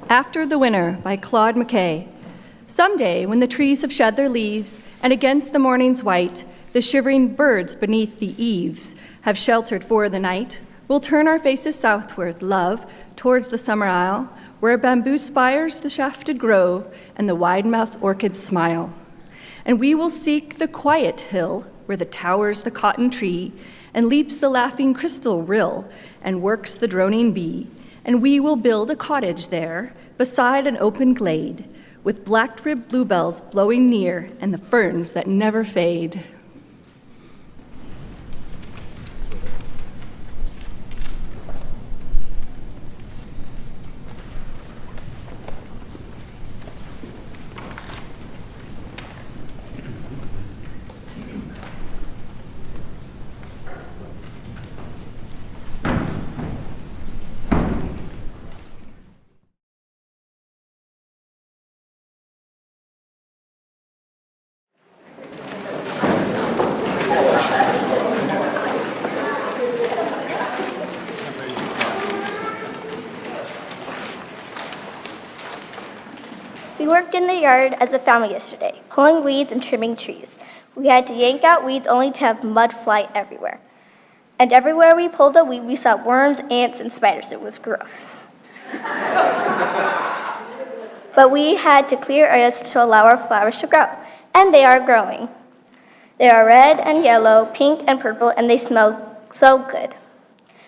After the Winter by Claude McKay. Someday, when the trees have shed their leaves, and against the morning's white, the shivering birds beneath the eaves have sheltered for the night, we'll turn our faces southward, love, towards the summer isle, where bamboo spires the shafted grove and the wide-mouthed orchids smile. And we will seek the quiet hill, where the towers the cotton tree, and leaps the laughing crystal rill, and works the droning bee. And we will build a cottage there, beside an open glade, with black-ribbed bluebells blowing near, and the ferns that never fade. We worked in the yard as a family yesterday, pulling weeds and trimming trees. We had to yank out weeds only to have mud fly everywhere. And everywhere we pulled a weed, we saw worms, ants, and spiders. It was gross. But we had to clear areas to allow our flowers to grow, and they are growing. They are red and yellow, pink and purple, and they smell so good.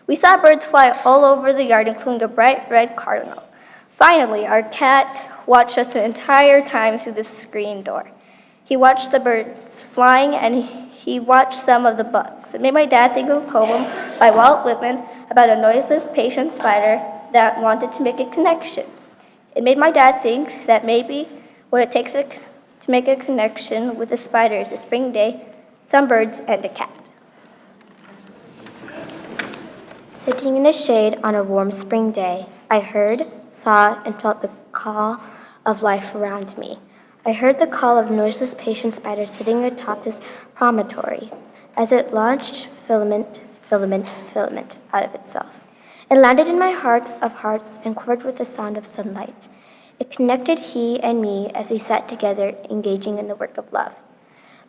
We saw birds fly all over the yard, including a bright red cardinal. Finally, our cat watched us the entire time through the screen door. He watched the birds flying, and he watched some of the bugs. It made my dad think of a poem by Walt Whitman about a noiseless, patient spider that wanted to make a connection. It made my dad think that maybe what it takes to make a connection with a spider is a spring day, some birds, and a cat. Sitting in the shade on a warm spring day, I heard, saw, and felt the call of life around me. I heard the call of noiseless, patient spider sitting atop his promontory as it launched filament out of itself. It landed in my heart of hearts and quivered with the sound of sunlight. It connected he and me as we sat together, engaging in the work of love.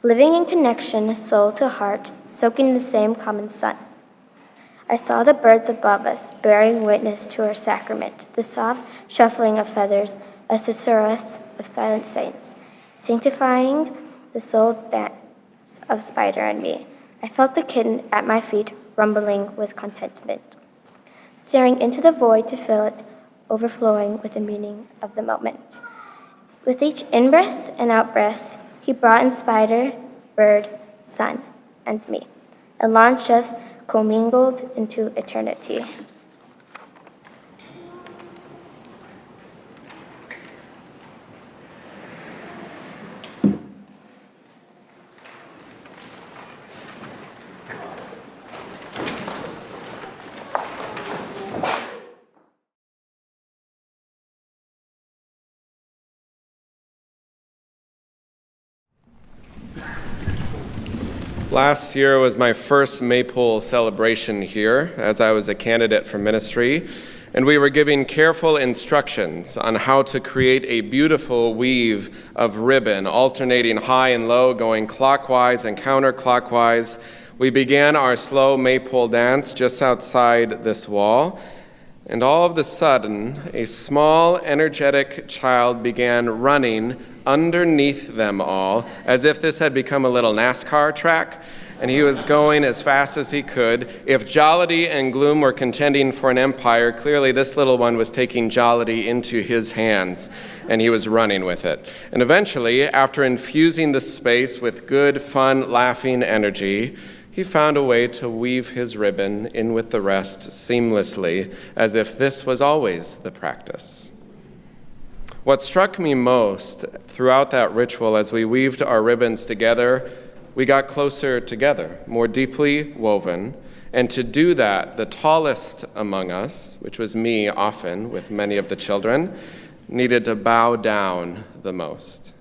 Living in connection, soul to heart, soaking the same common sun. I saw the birds above us, bearing witness to our sacrament, the soft shuffling of feathers, a susurrus of silent saints, sanctifying the soul dance of spider and me. I felt the kitten at my feet, rumbling with contentment, staring into the void to fill it, overflowing with the meaning of the moment. With each in-breath and out-breath, he brought in spider, bird, sun, and me, and launched us commingled into eternity. Last year was my first Maypole celebration here, as I was a candidate for ministry, and we were giving careful instructions on how to create a beautiful weave of ribbon, alternating high and low, going clockwise and counterclockwise. We began our slow Maypole dance just outside this wall, and all of a sudden, a small, energetic child began running underneath them all, as if this had become a little NASCAR track, and he was going as fast as he could. If jollity and gloom were contending for an empire, clearly this little one was taking jollity into his hands, and he was running with it. And eventually, after infusing the space with good, fun, laughing energy, he found a way to weave his ribbon in with the rest seamlessly, as if this was always the practice. What struck me most throughout that ritual as we weaved our ribbons together, we got closer together, more deeply woven. And to do that, the tallest among us, which was me often with many of the children, needed to bow down the most.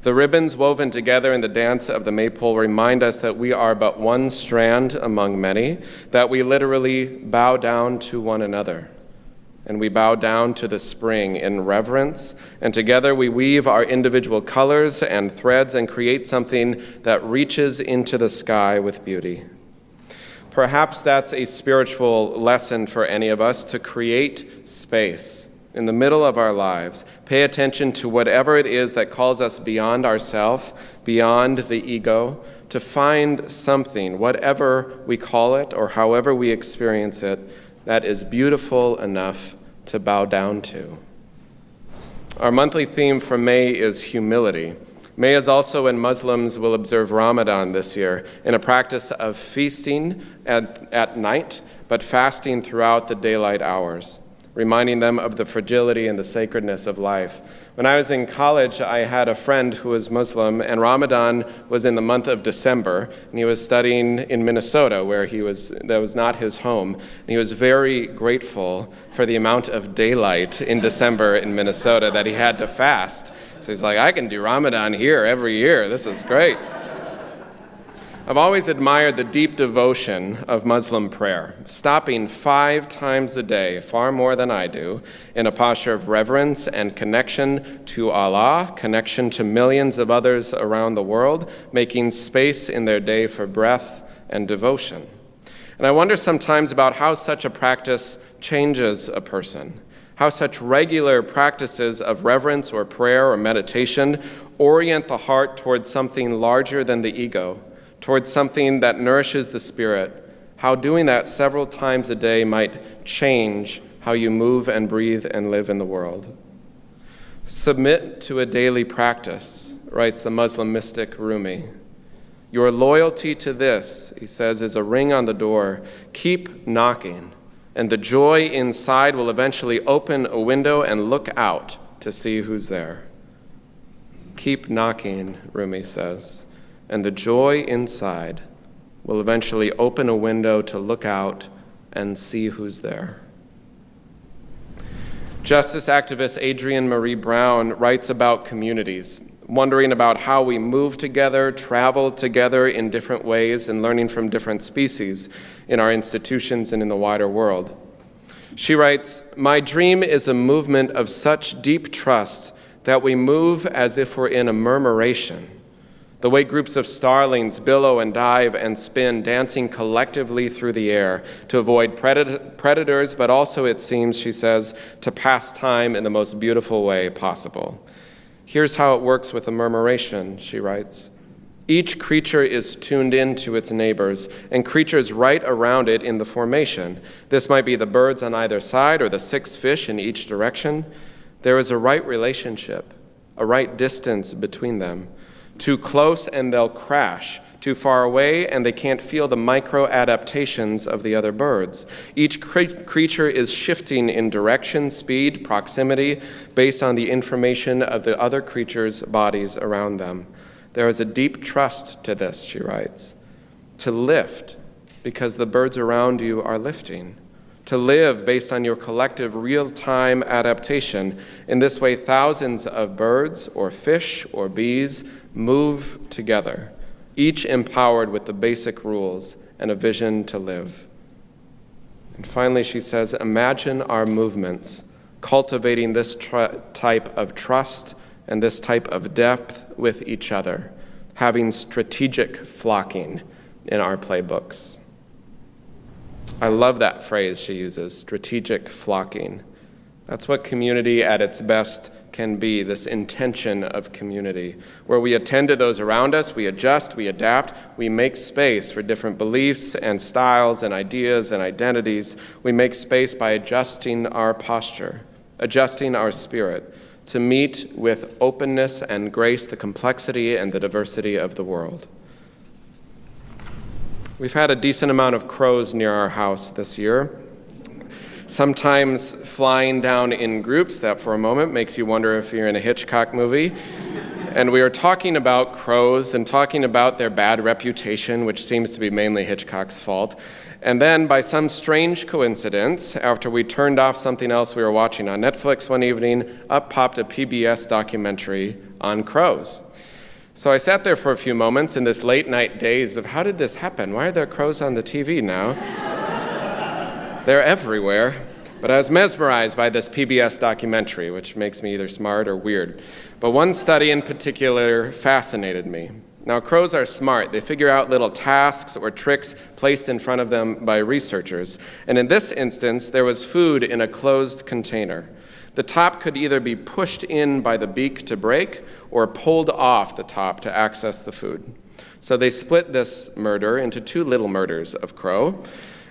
The ribbons woven together in the dance of the Maypole remind us that we are but one strand among many, that we literally bow down to one another. and we bow down to the spring in reverence, and together we weave our individual colors and threads and create something that reaches into the sky with beauty. Perhaps that's a spiritual lesson for any of us, to create space in the middle of our lives. Pay attention to whatever it is that calls us beyond ourself, beyond the ego, to find something, whatever we call it or however we experience it, that is beautiful enough to bow down to. Our monthly theme for May is humility. May is also when Muslims will observe Ramadan this year, in a practice of feasting at night, but fasting throughout the daylight hours, reminding them of the fragility and the sacredness of life. When I was in college, I had a friend who was Muslim, and Ramadan was in the month of December, and he was studying in Minnesota, where that was not his home. And he was very grateful for the amount of daylight in December in Minnesota that he had to fast. So he's like, I can do Ramadan here every year. This is great. I've always admired the deep devotion of Muslim prayer, stopping 5 times a day, far more than I do, in a posture of reverence and connection to Allah, connection to millions of others around the world, making space in their day for breath and devotion. And I wonder sometimes about how such a practice changes a person, how such regular practices of reverence or prayer or meditation orient the heart towards something larger than the ego, towards something that nourishes the spirit, how doing that several times a day might change how you move and breathe and live in the world. Submit to a daily practice, writes the Muslim mystic Rumi. Your loyalty to this, he says, is a ring on the door. Keep knocking, and the joy inside will eventually open a window and look out to see who's there. Keep knocking, Rumi says, and the joy inside will eventually open a window to look out and see who's there. Justice activist Adrienne Marie Brown writes about communities, wondering about how we move together, travel together in different ways, and learning from different species in our institutions and in the wider world. She writes, "My dream is a movement of such deep trust that we move as if we're in a murmuration. The way groups of starlings billow and dive and spin, dancing collectively through the air to avoid predators, but also, it seems, she says, to pass time in the most beautiful way possible. Here's how it works with a murmuration," she writes. "Each creature is tuned in to its neighbors, and creatures right around it in the formation. This might be the birds on either side or the 6 fish in each direction. There is a right relationship, a right distance between them. Too close and they'll crash. Too far away and they can't feel the micro-adaptations of the other birds. Each creature is shifting in direction, speed, proximity, based on the information of the other creatures' bodies around them. There is a deep trust to this," she writes. "To lift, because the birds around you are lifting. To live based on your collective real-time adaptation. In this way, thousands of birds or fish or bees move together, each empowered with the basic rules and a vision to live." And finally, she says, "Imagine our movements cultivating this type of trust and this type of depth with each other, having strategic flocking in our playbooks." I love that phrase she uses, strategic flocking. That's what community at its best can be, this intention of community, where we attend to those around us, we adjust, we adapt, we make space for different beliefs and styles and ideas and identities. We make space by adjusting our posture, adjusting our spirit, to meet with openness and grace the complexity and the diversity of the world. We've had a decent amount of crows near our house this year, sometimes flying down in groups that for a moment makes you wonder if you're in a Hitchcock movie. And we were talking about crows and talking about their bad reputation, which seems to be mainly Hitchcock's fault. And then, by some strange coincidence, after we turned off something else we were watching on Netflix one evening, up popped a PBS documentary on crows. So I sat there for a few moments in this late night daze of, how did this happen? Why are there crows on the TV now? They're everywhere. But I was mesmerized by this PBS documentary, which makes me either smart or weird. But one study in particular fascinated me. Now, crows are smart. They figure out little tasks or tricks placed in front of them by researchers. And in this instance, there was food in a closed container. The top could either be pushed in by the beak to break or pulled off the top to access the food. So they split this murder into two little murders of crow,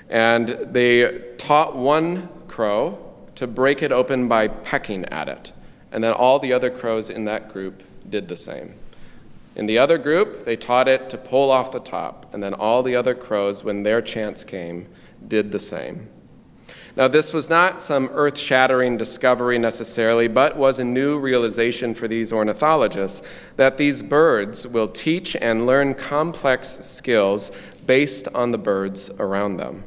and they taught one crow to break it open by pecking at it. And then all the other crows in that group did the same. In the other group, they taught it to pull off the top, and then all the other crows, when their chance came, did the same. Now, this was not some earth-shattering discovery necessarily, but was a new realization for these ornithologists that these birds will teach and learn complex skills based on the birds around them.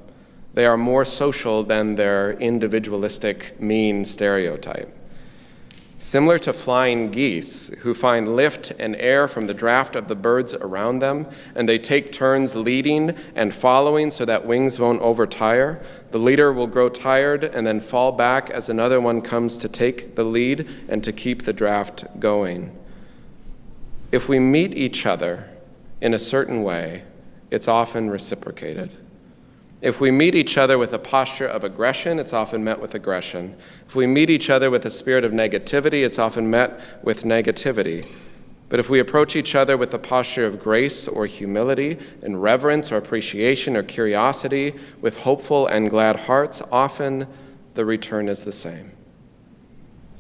They are more social than their individualistic, mean stereotype. Similar to flying geese, who find lift and air from the draft of the birds around them, and they take turns leading and following so that wings won't overtire, the leader will grow tired and then fall back as another one comes to take the lead and to keep the draft going. If we meet each other in a certain way, it's often reciprocated. If we meet each other with a posture of aggression, it's often met with aggression. If we meet each other with a spirit of negativity, it's often met with negativity. But if we approach each other with a posture of grace or humility and reverence or appreciation or curiosity, with hopeful and glad hearts, often the return is the same.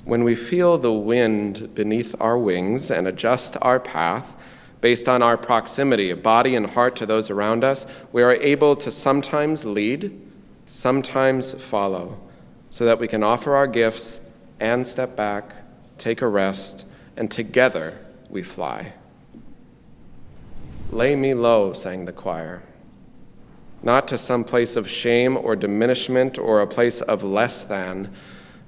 When we feel the wind beneath our wings and adjust our path, based on our proximity of body and heart to those around us, we are able to sometimes lead, sometimes follow, so that we can offer our gifts and step back, take a rest, and together we fly. Lay me low, sang the choir. Not to some place of shame or diminishment or a place of less than,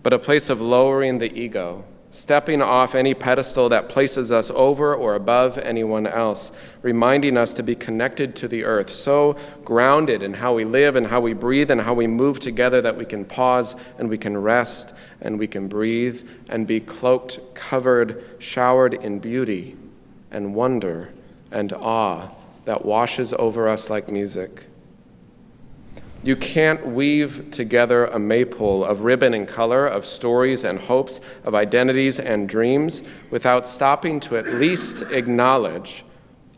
but a place of lowering the ego, stepping off any pedestal that places us over or above anyone else, reminding us to be connected to the earth, so grounded in how we live and how we breathe and how we move together that we can pause and we can rest and we can breathe and be cloaked, covered, showered in beauty and wonder and awe that washes over us like music. You can't weave together a maypole of ribbon and color, of stories and hopes, of identities and dreams, without stopping to at least acknowledge,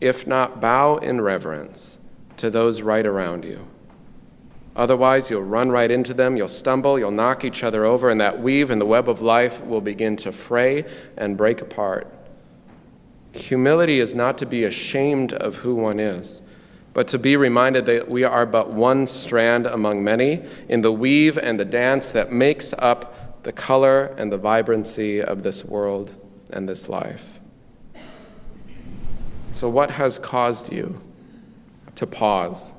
if not bow in reverence, to those right around you. Otherwise, you'll run right into them, you'll stumble, you'll knock each other over, and that weave and the web of life will begin to fray and break apart. Humility is not to be ashamed of who one is, but to be reminded that we are but one strand among many in the weave and the dance that makes up the color and the vibrancy of this world and this life. So what has caused you to pause,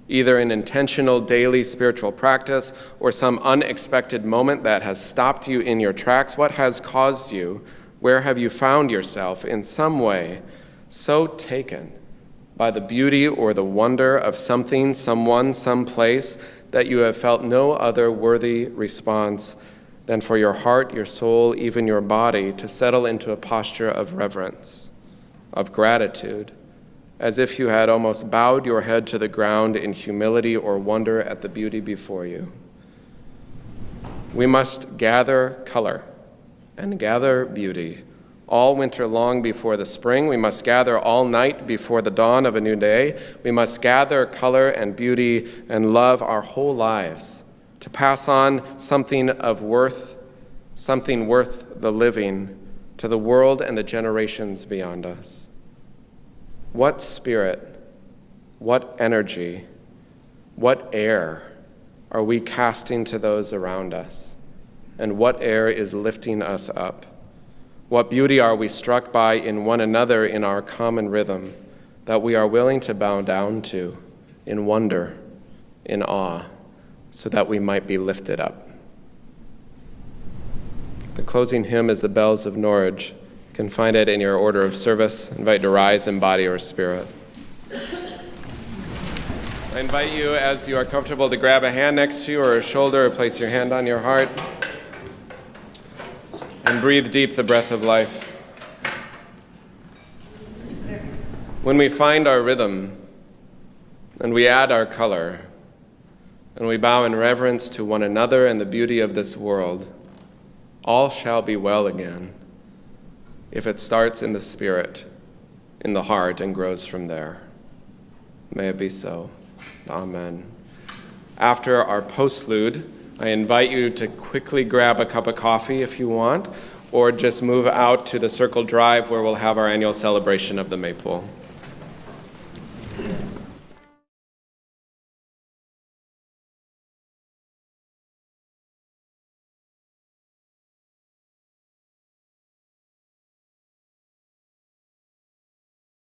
either in intentional daily spiritual practice or some unexpected moment that has stopped you in your tracks? What has caused you? Where have you found yourself in some way so taken by the beauty or the wonder of something, someone, someplace, that you have felt no other worthy response than for your heart, your soul, even your body to settle into a posture of reverence, of gratitude, as if you had almost bowed your head to the ground in humility or wonder at the beauty before you? We must gather color and gather beauty all winter long before the spring. We must gather all night before the dawn of a new day. We must gather color and beauty and love our whole lives to pass on something of worth, something worth the living to the world and the generations beyond us. What spirit, what energy, what air are we casting to those around us? And what air is lifting us up? What beauty are we struck by in one another in our common rhythm that we are willing to bow down to in wonder, in awe, so that we might be lifted up? The closing hymn is the Bells of Norwich. You can find it in your order of service. I invite you to rise in body or spirit. I invite you, as you are comfortable, to grab a hand next to you or a shoulder, or place your hand on your heart, and breathe deep the breath of life. When we find our rhythm, and we add our color, and we bow in reverence to one another and the beauty of this world, all shall be well again, if it starts in the spirit, in the heart, and grows from there. May it be so. Amen. After our postlude, I invite you to quickly grab a cup of coffee if you want, or just move out to the Circle Drive where we'll have our annual celebration of the Maypole.